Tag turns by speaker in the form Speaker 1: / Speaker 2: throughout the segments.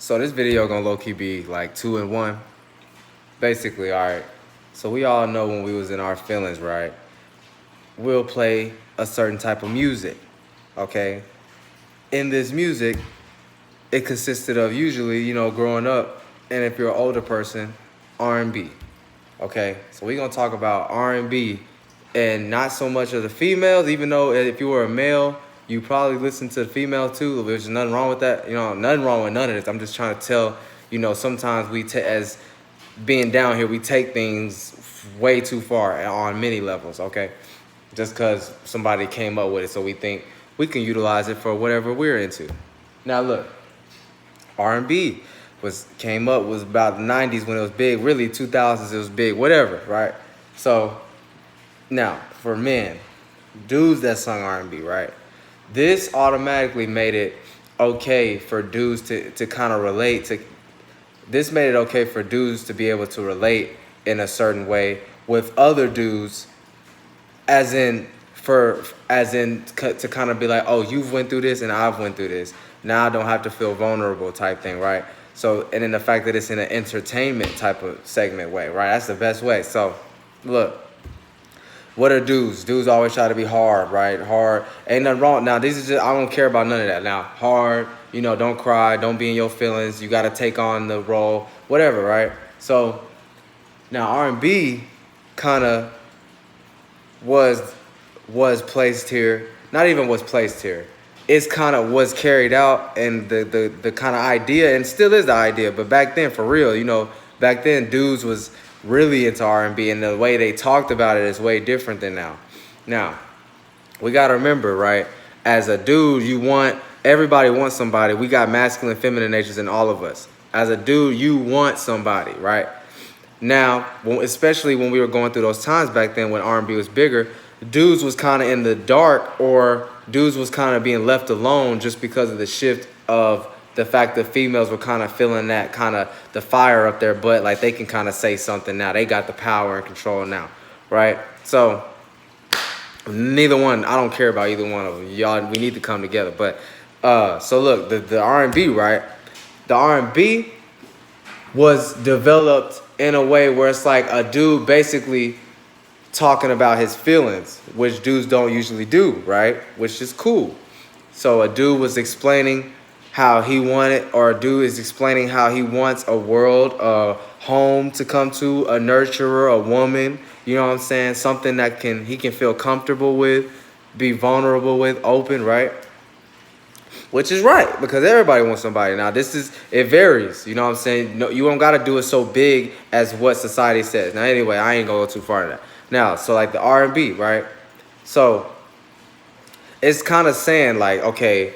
Speaker 1: So this video gonna low-key be like 2-in-1. Basically, alright. So we all know when we was in our feelings, right? We'll play a certain type of music. Okay? In this music, it consisted of usually, growing up, and if you're an older person, R&B. Okay? So we're gonna talk about R&B and not so much of the females, even though if you were a male, you probably listen to the female too. There's nothing wrong with that. Nothing wrong with none of this. I'm just trying to tell, sometimes as being down here, we take things way too far on many levels, okay? Just because somebody came up with it, so we think we can utilize it for whatever we're into. Now look, R&B came up was about the 90s when it was big. Really, 2000s it was big, whatever, right? So now for men, dudes that sung R&B, right? This automatically made it okay for dudes to kind of relate to. This made it okay for dudes to be able to relate in a certain way with other dudes, as in to kind of be like, oh, you've went through this and I've went through this. Now I don't have to feel vulnerable type thing, right? So, and then the fact that it's in an entertainment type of segment way, right? That's the best way. So, look. What are dudes? Dudes always try to be hard, right? Hard. Ain't nothing wrong. Now, these are just, I don't care about none of that. Now, hard, don't cry, don't be in your feelings. You got to take on the role, whatever, right? So, now R&B kind of was placed here. Not even was placed here. It's kind of was carried out, and the kind of idea, and still is the idea, but back then, for real, back then, dudes was really into R&B, and the way they talked about it is way different than now. Now, we got to remember, right? As a dude, everybody wants somebody. We got masculine, feminine natures in all of us. As a dude, you want somebody, right? Now, especially when we were going through those times back then when R&B was bigger, dudes was kind of in the dark, or dudes was kind of being left alone just because of the shift of the fact that females were kind of feeling that kind of the fire up their butt, like they can kind of say something now. They got the power and control now, right? So neither one, I don't care about either one of them. Y'all, we need to come together. But so look, the R&B, right? The R&B was developed in a way where it's like a dude basically talking about his feelings, which dudes don't usually do, right? Which is cool. So a dude was explaining how he wanted, or a dude is explaining how he wants a world, a home to come to, a nurturer, a woman, you know what I'm saying? Something that he can feel comfortable with, be vulnerable with, open, right? Which is right, because everybody wants somebody. Now, it varies, you know what I'm saying? No, you don't got to do it so big as what society says. Now, anyway, I ain't going to go too far in that. Now, so like the R&B, right? So it's kind of saying like, okay,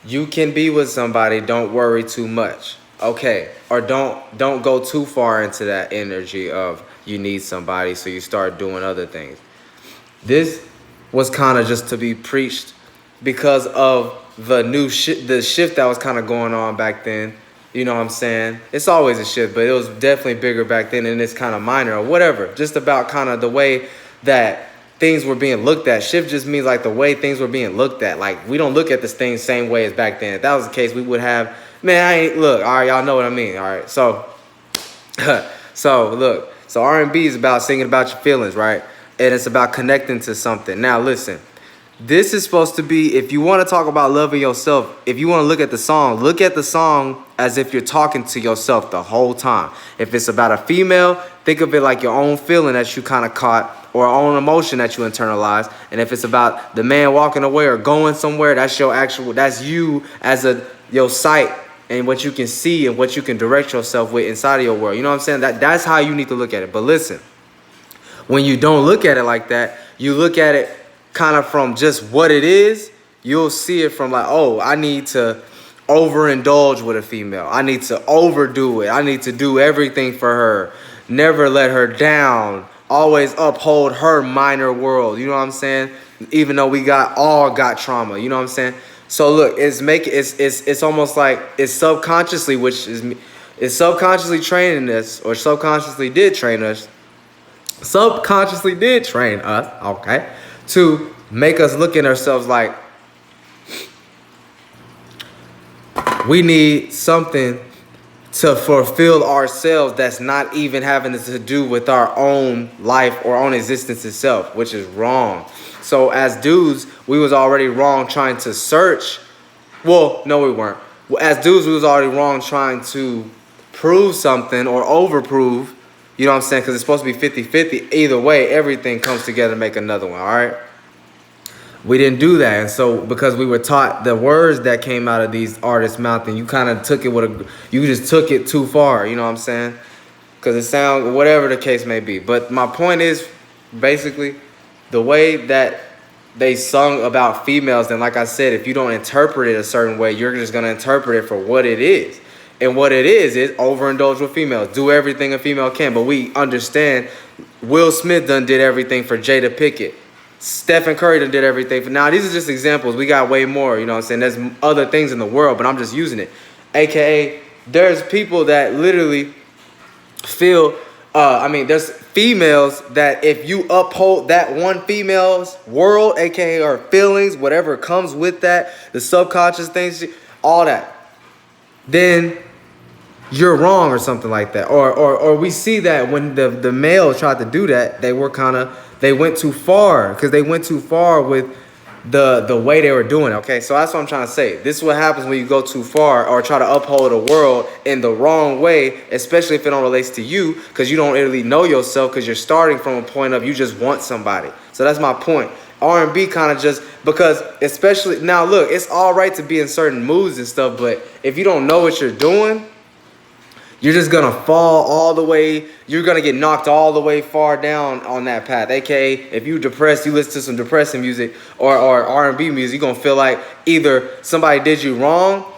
Speaker 1: you can be with somebody, don't worry too much. Okay. Or don't go too far into that energy of you need somebody, so you start doing other things. This was kind of just to be preached because of the shift that was kind of going on back then. You know what I'm saying? It's always a shift, but it was definitely bigger back then, and it's kind of minor or whatever. Just about kind of the way that things were being looked at. Shift just means like the way things were being looked at. Like, we don't look at this thing same way as back then. If that was the case, we would have, look, all right, y'all know what I mean. All right, so look, so R&B is about singing about your feelings, right? And it's about connecting to something. Now listen, this is supposed to be, if you want to talk about loving yourself, if you want to look at the song as if you're talking to yourself the whole time. If it's about a female, think of it like your own feeling that you kind of caught, or own emotion that you internalize. And if it's about the man walking away or going somewhere, that's you as your sight and what you can see and what you can direct yourself with inside of your world. You know what I'm saying? That's how you need to look at it. But listen, when you don't look at it like that, you look at it kind of from just what it is, you'll see it from like, oh, I need to overindulge with a female. I need to overdo it. I need to do everything for her. Never let her down. Always uphold her minor world. You know what I'm saying? Even though we all got trauma. You know what I'm saying? So look, it's almost like it's subconsciously, it's subconsciously training us, or subconsciously did train us, okay, to make us look at ourselves like we need something to fulfill ourselves that's not even having to do with our own life or own existence itself, which is wrong. So as dudes, we was already wrong trying to search. Well, no, we weren't. As dudes, we was already wrong trying to prove something or overprove. You know what I'm saying? Because it's supposed to be 50-50. Either way, everything comes together to make another one, all right? We didn't do that. And so because we were taught the words that came out of these artists' mouth, and you kind of took it you just took it too far, you know what I'm saying? Because it sounds, whatever the case may be. But my point is, basically, the way that they sung about females, and like I said, if you don't interpret it a certain way, you're just going to interpret it for what it is. And what it is overindulge with females. Do everything a female can. But we understand Will Smith done did everything for Jada Pinkett. Stephen Curry done did everything. Now, these are just examples. We got way more, you know what I'm saying? There's other things in the world, but I'm just using it. AKA, there's people that literally feel, there's females that if you uphold that one female's world, AKA her feelings, whatever comes with that, the subconscious things, all that, then you're wrong or something like that. Or we see that when the male tried to do that, they went too far, because they went too far with the way they were doing it, okay? So that's what I'm trying to say. This is what happens when you go too far or try to uphold a world in the wrong way, especially if it don't relate to you, because you don't really know yourself, because you're starting from a point of you just want somebody. So that's my point. R&B kind of just, because especially, now look, it's all right to be in certain moods and stuff, but if you don't know what you're doing, you're just gonna fall all the way. You're gonna get knocked all the way far down on that path. AKA, if you depressed, you listen to some depressing music or R&B music, you're gonna feel like either somebody did you wrong,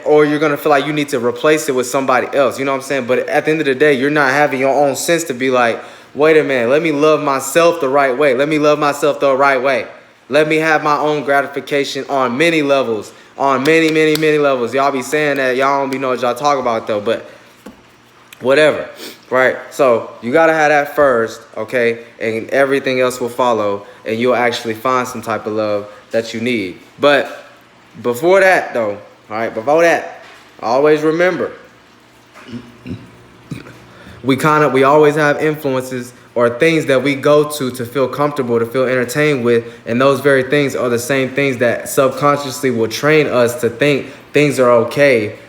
Speaker 1: or you're gonna feel like you need to replace it with somebody else. You know what I'm saying? But at the end of the day, you're not having your own sense to be like, wait a minute, let me love myself the right way. Let me love myself the right way. Let me have my own gratification on many levels. On many, many, many levels. Y'all be saying that. Y'all don't be know what y'all talk about, though. But whatever, right? So you got to have that first, okay? And everything else will follow. And you'll actually find some type of love that you need. But before that, though, all right? Before that, always remember, we always have influences or things that we go to feel comfortable, to feel entertained with, and those very things are the same things that subconsciously will train us to think things are okay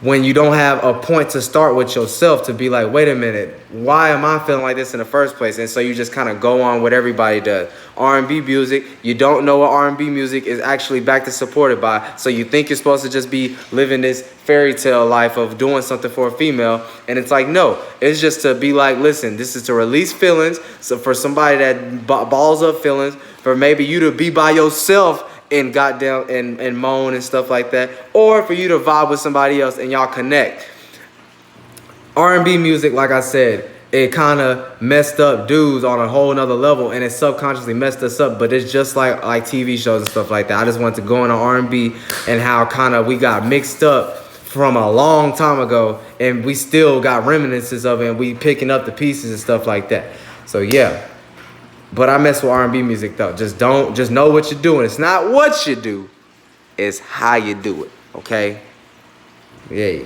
Speaker 1: when you don't have a point to start with yourself, to be like, wait a minute, why am I feeling like this in the first place? And so you just kind of go on what everybody does. R&B music, you don't know what R&B music is actually backed and supported by, so you think you're supposed to just be living this fairy tale life of doing something for a female, and it's like, no, it's just to be like, listen, this is to release feelings, so for somebody that balls up feelings, for maybe you to be by yourself and goddamn and moan and stuff like that, or for you to vibe with somebody else and y'all connect. R&B music, like I said, it kind of messed up dudes on a whole nother level, and it subconsciously messed us up. But it's just like TV shows and stuff like that. I just wanted to go into R&B and how kind of we got mixed up from a long time ago, and we still got reminiscences of it, and we picking up the pieces and stuff like that. So yeah. But I mess with R&B music though. Just know what you're doing. It's not what you do, it's how you do it. Okay? Yeah.